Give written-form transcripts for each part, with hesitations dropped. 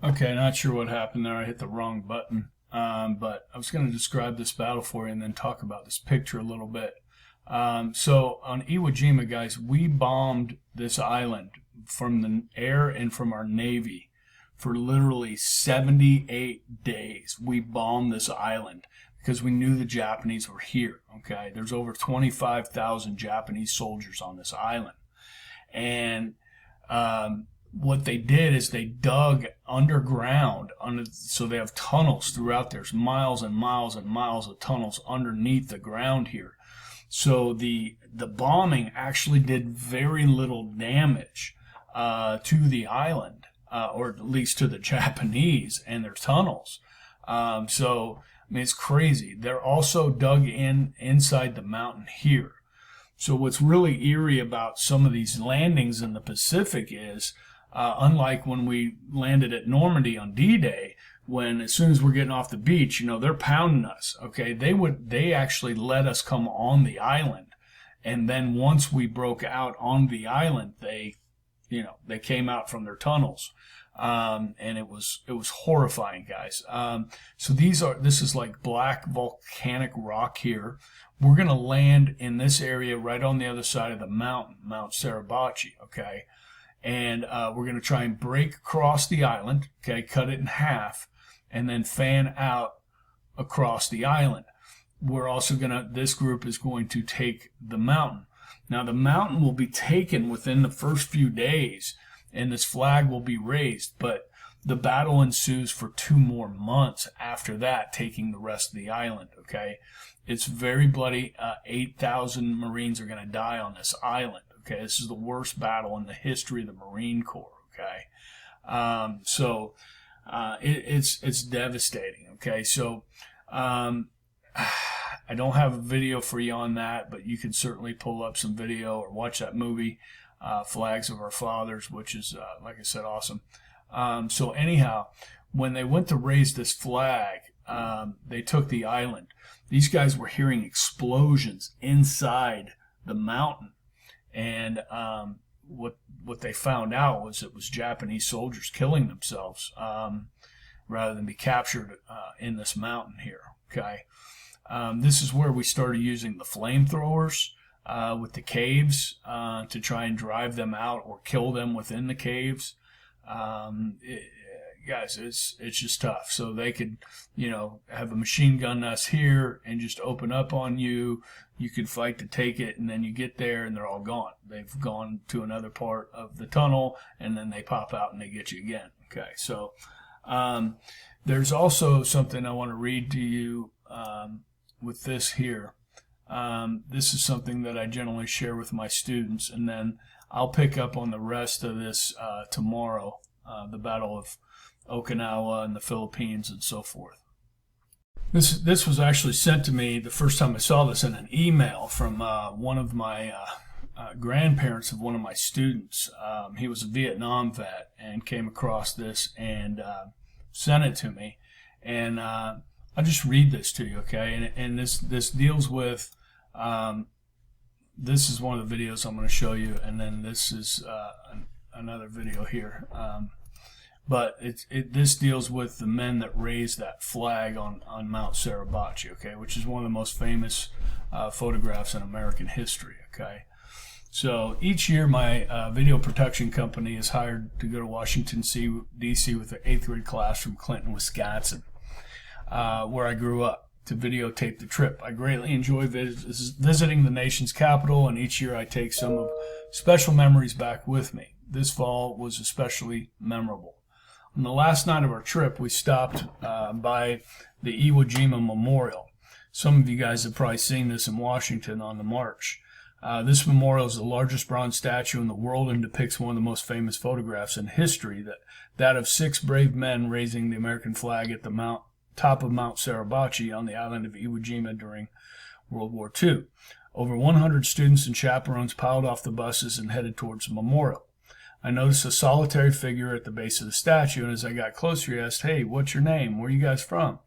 Okay, not sure what happened there. I hit the wrong button. But I was going to describe this battle for you and then talk about this picture a little bit. So on Iwo Jima, guys, we bombed this island from the air and from our Navy for literally 78 days. We bombed this island because we knew the Japanese were here. Okay, there's over 25,000 Japanese soldiers on this island. And what they did is they dug underground, so they have tunnels throughout. There's miles and miles and miles of tunnels underneath the ground here. So the bombing actually did very little damage to the island, or at least to the Japanese and their tunnels. So I mean, it's crazy. They're also dug inside the mountain here. So what's really eerie about some of these landings in the Pacific is, unlike when we landed at Normandy on D-Day, when as soon as we're getting off the beach, they're pounding us. Okay, they actually let us come on the island, and then once we broke out on the island, they came out from their tunnels, and it was horrifying, guys. So this is like black volcanic rock here. We're gonna land in this area right on the other side of the mountain, Mount Suribachi. Okay. And we're going to try and break across the island, okay, cut it in half, and then fan out across the island. We're also this group is going to take the mountain. Now, the mountain will be taken within the first few days, and this flag will be raised, but the battle ensues for 2 more months after that, taking the rest of the island, okay? It's very bloody. 8,000 Marines are going to die on this island. Okay, this is the worst battle in the history of the Marine Corps. Okay, it's devastating. Okay, so I don't have a video for you on that, but you can certainly pull up some video or watch that movie, Flags of Our Fathers, which is, like I said, awesome. So anyhow, when they went to raise this flag, they took the island. These guys were hearing explosions inside the mountain. And what they found out was it was Japanese soldiers killing themselves rather than be captured in this mountain here. Okay, this is where we started using the flamethrowers with the caves to try and drive them out or kill them within the caves. Guys, it's just tough. So they could, have a machine gun us here and just open up on you. You could fight to take it, and then you get there and they're all gone. They've gone to another part of the tunnel, and then they pop out and they get you again. Okay, so there's also something I want to read to you with this here. This is something that I generally share with my students, and then I'll pick up on the rest of this tomorrow, the Battle of Okinawa and the Philippines and so forth. This was actually sent to me the first time I saw this in an email from one of my grandparents of one of my students. He was a Vietnam vet and came across this and sent it to me. And I'll just read this to you, okay? And this deals with, this is one of the videos I'm going to show you, and then this is another video here. But this deals with the men that raised that flag on Mount Suribachi, okay, which is one of the most famous photographs in American history, okay. So each year my video production company is hired to go to Washington, D.C. with the 8th grade class from Clinton, Wisconsin, where I grew up, to videotape the trip. I greatly enjoy visiting the nation's capital, and each year I take some of special memories back with me. This fall was especially memorable. On the last night of our trip, we stopped by the Iwo Jima Memorial. Some of you guys have probably seen this in Washington on the march. This memorial is the largest bronze statue in the world and depicts one of the most famous photographs in history, that of 6 brave men raising the American flag at the top of Mount Suribachi on the island of Iwo Jima during World War II. Over 100 students and chaperones piled off the buses and headed towards the memorial. I noticed a solitary figure at the base of the statue, and as I got closer, he asked, "Hey, what's your name? Where are you guys from?"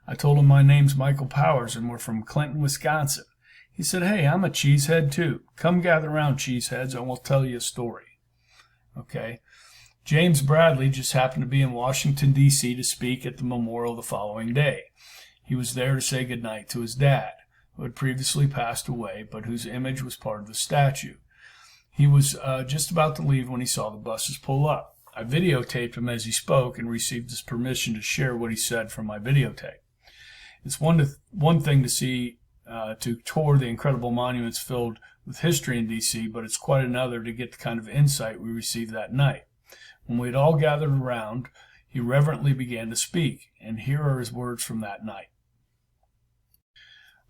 I told him my name's Michael Powers, and we're from Clinton, Wisconsin. He said, "Hey, I'm a cheesehead too. Come gather around, cheeseheads, and we'll tell you a story." Okay. James Bradley just happened to be in Washington, D.C. to speak at the memorial the following day. He was there to say goodnight to his dad, who had previously passed away, but whose image was part of the statue. He was just about to leave when he saw the buses pull up. I videotaped him as he spoke and received his permission to share what he said from my videotape. It's one thing to see, to tour the incredible monuments filled with history in D.C., but it's quite another to get the kind of insight we received that night. When we had all gathered around, he reverently began to speak, and here are his words from that night.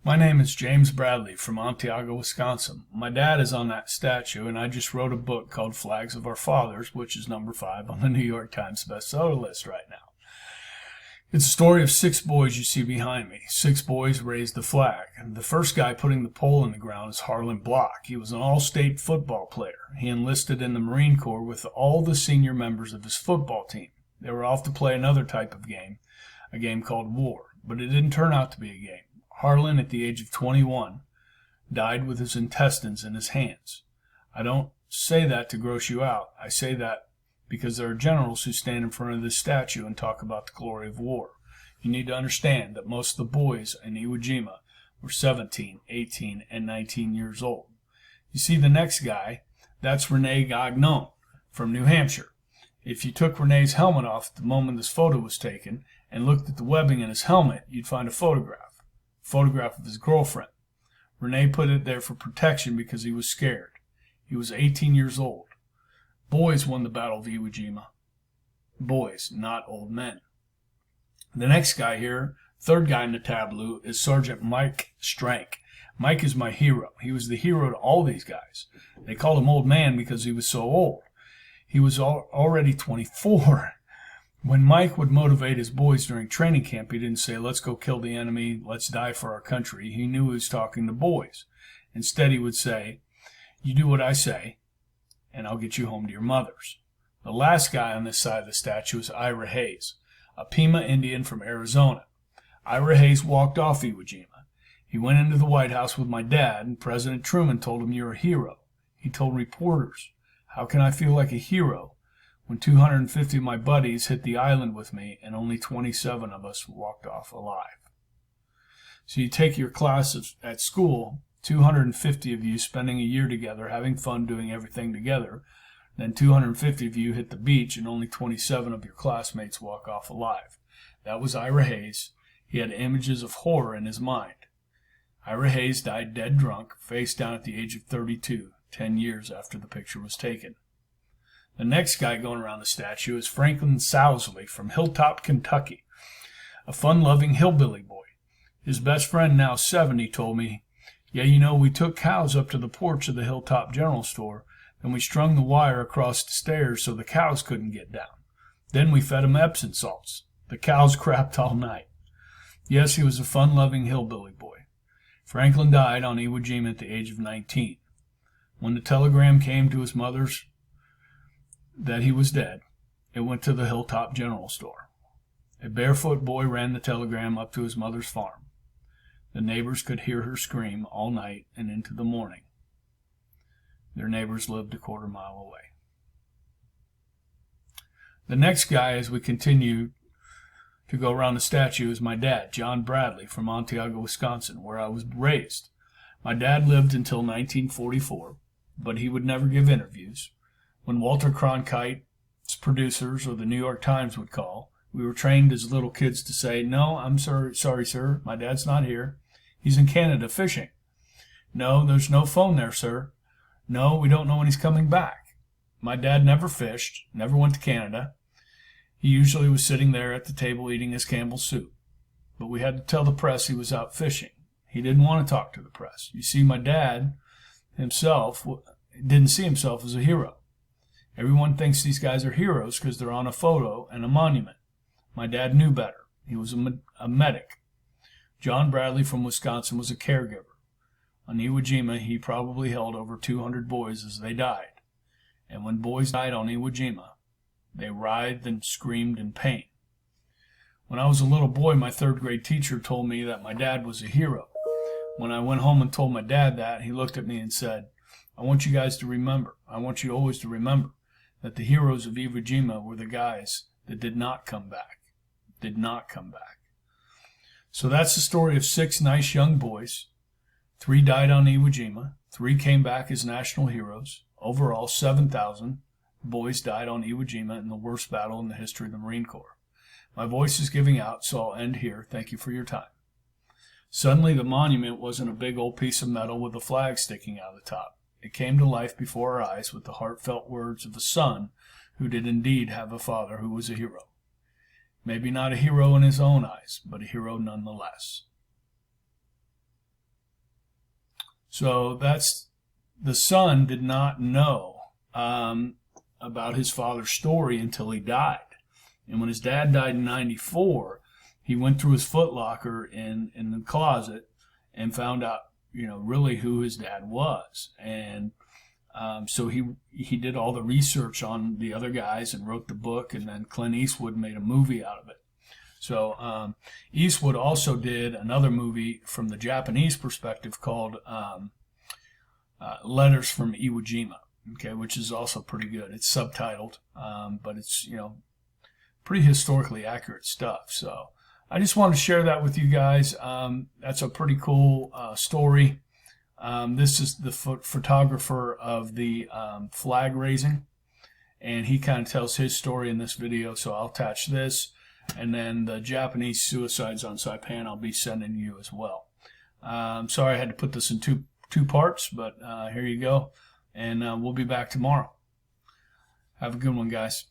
My name is James Bradley from Ontario, Wisconsin. My dad is on that statue, and I just wrote a book called Flags of Our Fathers, which is number 5 on the New York Times bestseller list right now. It's a story of 6 boys you see behind me. 6 boys raised the flag. And the first guy putting the pole in the ground is Harlan Block. He was an all-state football player. He enlisted in the Marine Corps with all the senior members of his football team. They were off to play another type of game, a game called war, but it didn't turn out to be a game. Harlan, at the age of 21, died with his intestines in his hands. I don't say that to gross you out. I say that because there are generals who stand in front of this statue and talk about the glory of war. You need to understand that most of the boys in Iwo Jima were 17, 18, and 19 years old. You see the next guy, that's Rene Gagnon from New Hampshire. If you took Rene's helmet off at the moment this photo was taken and looked at the webbing in his helmet, you'd find a photograph of his girlfriend. Rene put it there for protection because he was scared. He was 18 years old. Boys won the Battle of Iwo Jima. Boys, not old men. The next guy here, third guy in the tableau, is Sergeant Mike Strank. Mike is my hero. He was the hero to all these guys. They called him Old Man because he was so old. He was already 24. When Mike would motivate his boys during training camp, he didn't say, let's go kill the enemy, let's die for our country. He knew he was talking to boys. Instead, he would say, you do what I say, and I'll get you home to your mothers. The last guy on this side of the statue is Ira Hayes, a Pima Indian from Arizona. Ira Hayes walked off Iwo Jima. He went into the White House with my dad, and President Truman told him, you're a hero. He told reporters, how can I feel like a hero when 250 of my buddies hit the island with me and only 27 of us walked off alive? So you take your class at school, 250 of you spending a year together, having fun, doing everything together. Then 250 of you hit the beach and only 27 of your classmates walk off alive. That was Ira Hayes. He had images of horror in his mind. Ira Hayes died dead drunk, face down at the age of 32, 10 years after the picture was taken. The next guy going around the statue is Franklin Sousley from Hilltop, Kentucky, a fun-loving hillbilly boy. His best friend, now 70, told me, yeah, you know, we took cows up to the porch of the Hilltop General Store, and we strung the wire across the stairs so the cows couldn't get down. Then we fed them Epsom salts. The cows crapped all night. Yes, he was a fun-loving hillbilly boy. Franklin died on Iwo Jima at the age of 19. When the telegram came to his mother's that he was dead, it went to the Hilltop General Store. A barefoot boy ran the telegram up to his mother's farm. The neighbors could hear her scream all night and into the morning. Their neighbors lived a quarter-mile away. The next guy, as we continue to go around the statue, is my dad, John Bradley, from Ontario, Wisconsin, where I was raised. My dad lived until 1944, but he would never give interviews. When Walter Cronkite's producers or the New York Times would call, we were trained as little kids to say, no, I'm sorry, sir, my dad's not here. He's in Canada fishing. No, there's no phone there, sir. No, we don't know when he's coming back. My dad never fished, never went to Canada. He usually was sitting there at the table eating his Campbell's soup. But we had to tell the press he was out fishing. He didn't want to talk to the press. You see, my dad himself didn't see himself as a hero. Everyone thinks these guys are heroes because they're on a photo and a monument. My dad knew better. He was a medic. John Bradley from Wisconsin was a caregiver. On Iwo Jima, he probably held over 200 boys as they died. And when boys died on Iwo Jima, they writhed and screamed in pain. When I was a little boy, my third-grade teacher told me that my dad was a hero. When I went home and told my dad that, he looked at me and said, I want you guys to remember, I want you always to remember, that the heroes of Iwo Jima were the guys that did not come back. Did not come back. So that's the story of 6 nice young boys. 3 died on Iwo Jima. 3 came back as national heroes. Overall, 7,000 boys died on Iwo Jima in the worst battle in the history of the Marine Corps. My voice is giving out, so I'll end here. Thank you for your time. Suddenly, the monument wasn't a big old piece of metal with a flag sticking out of the top. It came to life before our eyes with the heartfelt words of a son who did indeed have a father who was a hero. Maybe not a hero in his own eyes, but a hero nonetheless. So that's, the son did not know about his father's story until he died. And when his dad died in 94, he went through his footlocker in the closet and found out, really who his dad was. And so he did all the research on the other guys and wrote the book, and then Clint Eastwood made a movie out of it. So Eastwood also did another movie from the Japanese perspective called Letters from Iwo Jima, okay, which is also pretty good. It's subtitled, but it's, pretty historically accurate stuff. So I just wanted to share that with you guys. That's a pretty cool story. This is the photographer of the flag raising, and he kind of tells his story in this video, so I'll attach this. And then the Japanese suicides on Saipan I'll be sending you as well. Sorry I had to put this in two parts, but here you go. And we'll be back tomorrow. Have a good one, guys.